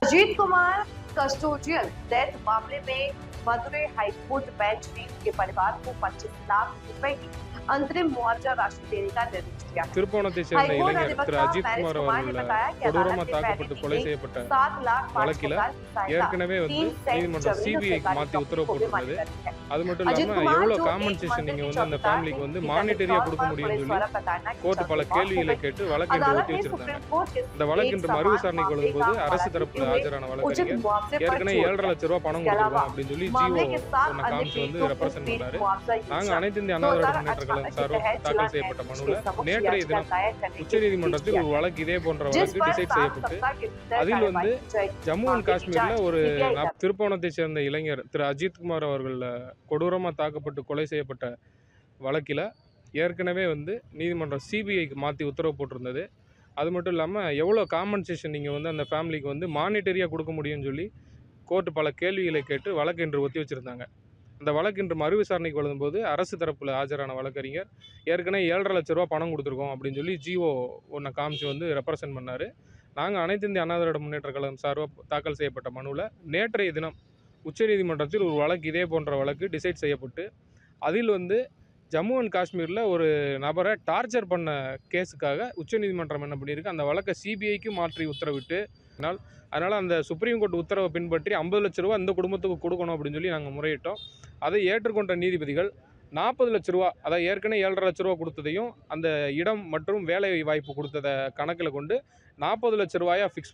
Ajit Kumar custodial death मामले में Madurai high court bench ने उनके परिवार को 25 लाख रुपए की अंतरिम मुआवजा राशि देने का निर्देश दिया। திருப்போணத்தை சேர்ந்த இளைஞர் திரு அஜித் குமார் அவர்கள் கொடூரமா தாக்கப்பட்டு கொலை செய்யப்பட்ட வழக்கில் ஏற்கனவே நீதிமன்றம் சிபிஐக்கு மாற்றி உத்தரவு போட்டிருந்தது. அது மட்டும் இல்லாமல் எவ்வளோ காம்பன்சேஷன் நீங்கள் அந்த ஃபேமிலிக்கு மானிட்டரியாக கொடுக்க முடியும்னு சொல்லி கோர்ட்டு பல கேள்விகளை கேட்டு வழக்கு என்று ஒட்டி வச்சிருந்தாங்க. இந்த வழக்கு இன்று மறு விசாரணைக்கு கொள்ளும்போது அரசு தரப்பில் ஆஜரான வழக்கறிஞர் ஏற்கனவே 7.5 லட்சம் ரூபாய் பணம் கொடுத்துருவோம் அப்படின்னு சொல்லி ஜிஓ ஒன்ன காமிச்சு ரெப்ரசென்ட் பண்ணாரு. நாங்கள் அனைத்து இந்திய அண்ணா திராவிட முன்னேற்ற கழகம் சார்பில் தாக்கல் செய்யப்பட்ட மனுவில் நேற்றைய தினம் உச்சநீதிமன்றத்தில் ஒரு வழக்கு இதே போன்ற வழக்கு டிசைட் செய்யப்பட்டு அதில் ஜம்மு அண்ட் காஷ்மீர்ல ஒரு திருப்போணத்தை சேர்ந்த இளைஞர் திரு அஜித் குமார் அவர்கள் கொடூரமாக தாக்கப்பட்டு கொலை செய்யப்பட்ட வழக்கில் ஏற்கனவே நீதிமன்றம் சிபிஐக்கு மாற்றி உத்தரவு போட்டிருந்தது. அது மட்டும் இல்லாமல் எவ்வளோ காம்பன்சேஷன் நீங்கள் அந்த ஃபேமிலிக்கு மானிட்டரியாக கொடுக்க முடியும்னு சொல்லி கோர்ட்டு பல கேள்விகளை கேட்டு வழக்கு இன்று ஒத்தி வச்சுருந்தாங்க. அந்த வழக்கு இன்று மறு விசாரணைக்கு வரும்போது அரசு தரப்பில் ஆஜரான வழக்கறிஞர் ஏற்கனவே 7.5 லட்சம் ரூபா பணம் கொடுத்துருக்கோம் அப்படின்னு சொல்லி ஜிஓ ஒன்றை காமிச்சு ரெப்ரசென்ட் பண்ணார். நாங்கள் அனைத்து இந்திய அண்ணா திராவிட முன்னேற்ற கழகம் சார்பாக தாக்கல் செய்யப்பட்ட மனுவில் நேற்றைய தினம் உச்சநீதிமன்றத்தில் ஒரு வழக்கு இதே போன்ற வழக்கு டிசைட் செய்யப்பட்டு அதில் ஜம்மு அண்ட் காஷ்மீரில் ஒரு நபரை டார்ச்சர் பண்ண கேஸுக்காக உச்சநீதிமன்றம் என்ன பண்ணியிருக்கு, அந்த வழக்கை சிபிஐக்கு மாற்றி உத்தரவிட்டு அதனால் அந்த சுப்ரீம் கோர்ட் உத்தரவை பின்பற்றி 50 லட்ச ரூபா அந்த குடும்பத்துக்கு கொடுக்கணும் அப்படின்னு சொல்லி நாங்கள் முறையிட்டோம். அதை ஏற்றுக்கொண்ட நீதிபதிகள் 40 லட்ச ரூபா, அதாவது ஏற்கனவே 7.5 லட்ச ரூபா கொடுத்ததையும் அந்த இடம் மற்றும் வேலை வாய்ப்பு கொடுத்ததை கணக்கில் கொண்டு 40 லட்ச ரூபாயாக ஃபிக்ஸ்